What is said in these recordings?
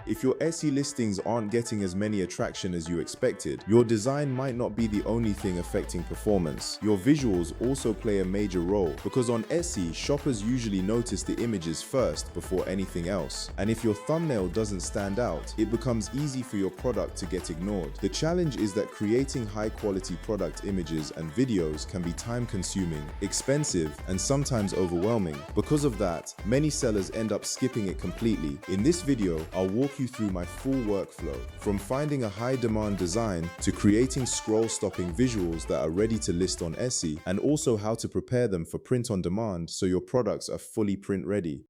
If your Etsy listings aren't getting as many attraction as you expected, your design might not be the only thing affecting performance. Your visuals also play a major role, because on Etsy, shoppers usually notice the images first before anything else. And if your thumbnail doesn't stand out, it becomes easy for your product to get ignored. The challenge is that creating high-quality product images and videos can be time-consuming, expensive, and sometimes overwhelming. Because of that, many sellers end up skipping it completely. In this video, I'll walk you through my full workflow, from finding a high-demand design to creating scroll-stopping visuals that are ready to list on Etsy, and also how to prepare them for print on demand so your products are fully print-ready.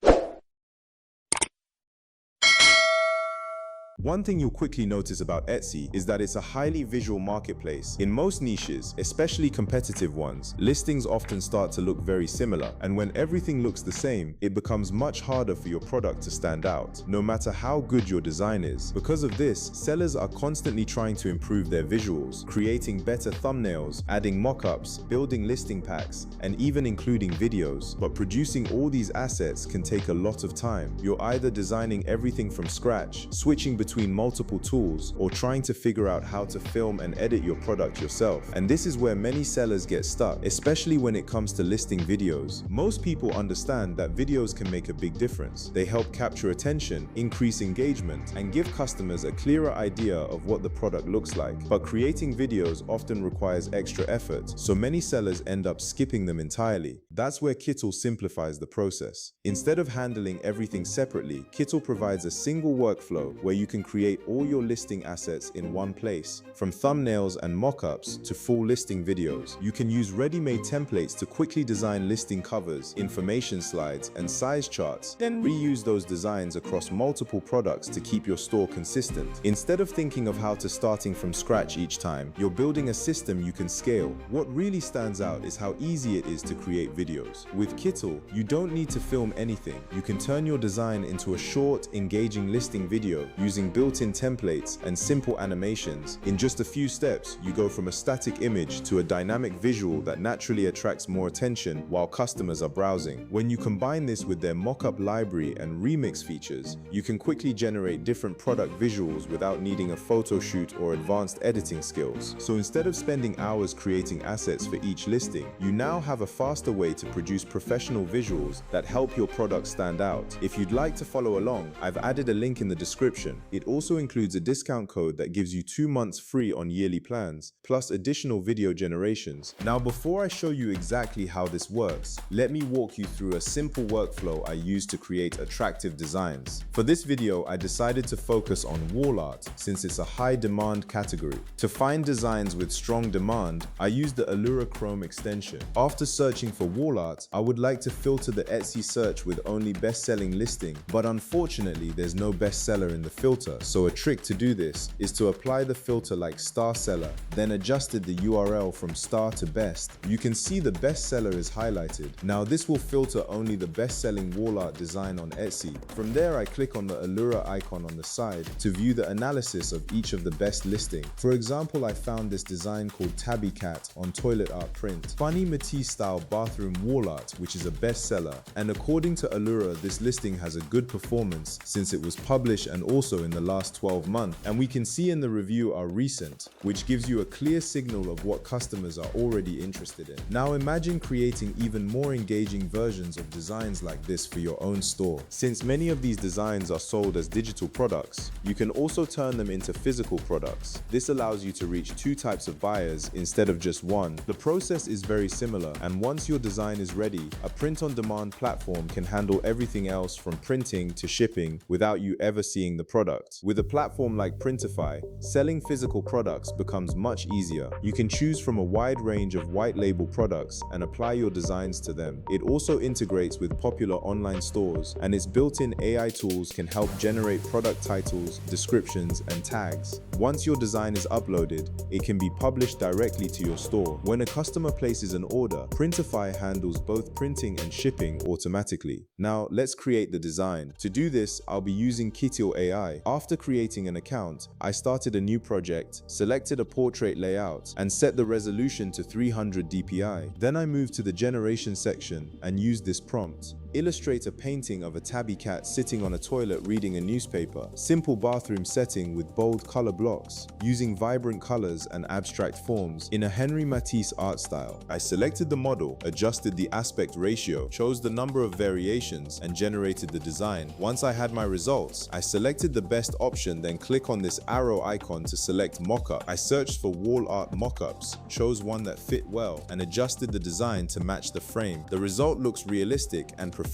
One thing you'll quickly notice about Etsy is that it's a highly visual marketplace. In most niches, especially competitive ones, listings often start to look very similar, and when everything looks the same, it becomes much harder for your product to stand out, no matter how good your design is. Because of this, sellers are constantly trying to improve their visuals, creating better thumbnails, adding mockups, building listing packs, and even including videos. But producing all these assets can take a lot of time. You're either designing everything from scratch, switching between multiple tools, or trying to figure out how to film and edit your product yourself. And this is where many sellers get stuck, especially when it comes to listing videos. Most people understand that videos can make a big difference. They help capture attention, increase engagement, and give customers a clearer idea of what the product looks like. But creating videos often requires extra effort, so many sellers end up skipping them entirely. That's where Kittle simplifies the process. Instead of handling everything separately, Kittle provides a single workflow where you can create all your listing assets in one place. From thumbnails and mockups to full listing videos, you can use ready-made templates to quickly design listing covers, information slides, and size charts, then reuse those designs across multiple products to keep your store consistent. Instead of thinking of how to starting from scratch each time, you're building a system you can scale. What really stands out is how easy it is to create videos. With Kittle, you don't need to film anything. You can turn your design into a short, engaging listing video using built-in templates and simple animations. In just a few steps, you go from a static image to a dynamic visual that naturally attracts more attention while customers are browsing. When you combine this with their mockup library and remix features, you can quickly generate different product visuals without needing a photo shoot or advanced editing skills. So instead of spending hours creating assets for each listing, you now have a faster way to produce professional visuals that help your product stand out. If you'd like to follow along, I've added a link in the description. It also includes a discount code that gives you 2 months free on yearly plans, plus additional video generations. Now, before I show you exactly how this works, let me walk you through a simple workflow I use to create attractive designs. For this video, I decided to focus on wall art since it's a high demand category. To find designs with strong demand, I used the Alura Chrome extension. After searching for wall art, I would like to filter the Etsy search with only best-selling listing, but unfortunately there's no bestseller in the filter, so a trick to do this is to apply the filter like star seller, then adjusted the URL from star to best. You can see the bestseller is highlighted. Now this will filter only the best-selling wall art design on Etsy. From there I click on the Alura icon on the side to view the analysis of each of the best listing. For example, I found this design called Tabby Cat on Toilet Art Print, funny Matisse style bathroom wall art, which is a bestseller, and according to Alura this listing has a good performance since it was published and also in the last 12 months, and we can see in the review are recent, which gives you a clear signal of what customers are already interested in. Now imagine creating even more engaging versions of designs like this for your own store. Since many of these designs are sold as digital products, you can also turn them into physical products. This allows you to reach 2 types of buyers instead of just one. The process is very similar, and once your design is ready, a print-on-demand platform can handle everything else from printing to shipping without you ever seeing the product. With a platform like Printify, selling physical products becomes much easier. You can choose from a wide range of white label products and apply your designs to them. It also integrates with popular online stores, and its built-in AI tools can help generate product titles, descriptions, and tags. Once your design is uploaded, it can be published directly to your store. When a customer places an order, Printify handles both printing and shipping automatically. Now, let's create the design. To do this, I'll be using Kittle AI. After creating an account, I started a new project, selected a portrait layout, and set the resolution to 300 dpi. Then I moved to the generation section and used this prompt. Illustrate a painting of a tabby cat sitting on a toilet reading a newspaper. Simple bathroom setting with bold color blocks, using vibrant colors and abstract forms in a Henry Matisse art style. I selected the model, adjusted the aspect ratio, chose the number of variations, and generated the design. Once I had my results, I selected the best option, then click on this arrow icon to select mockup. I searched for wall art mockups, chose one that fit well, and adjusted the design to match the frame. The result looks realistic and professional.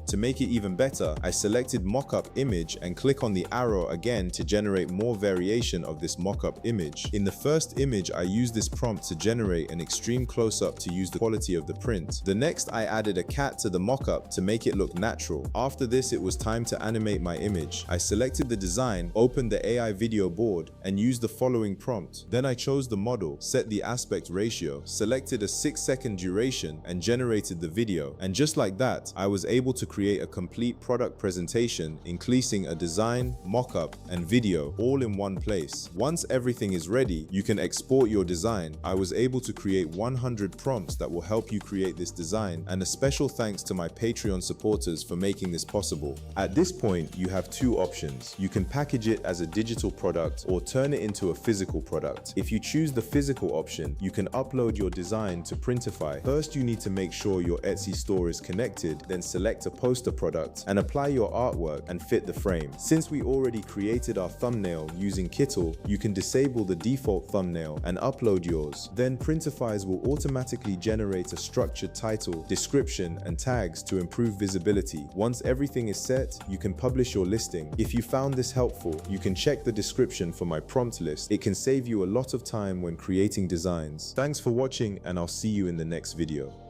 To make it even better, I selected mockup image and click on the arrow again to generate more variation of this mockup image. In the first image, I used this prompt to generate an extreme close-up to use the quality of the print. The next, I added a cat to the mockup to make it look natural. After this, it was time to animate my image. I selected the design, opened the AI video board, and used the following prompt. Then I chose the model, set the aspect ratio, selected a 6-second duration, and generated the video. And just like that, I was able to create a complete product presentation, including a design, mockup, and video all in one place. Once everything is ready, you can export your design. I was able to create 100 prompts that will help you create this design, and a special thanks to my Patreon supporters for making this possible. At this point, you have two options. You can package it as a digital product or turn it into a physical product. If you choose the physical option, you can upload your design to Printify. First, you need to make sure your Etsy store is connected, then select a poster product and apply your artwork and fit the frame. Since we already created our thumbnail using Kittle, you can disable the default thumbnail and upload yours. Then Printify will automatically generate a structured title, description, and tags to improve visibility. Once everything is set, you can publish your listing. If you found this helpful, you can check the description for my prompt list. It can save you a lot of time when creating designs. Thanks for watching, and I'll see you in the next video.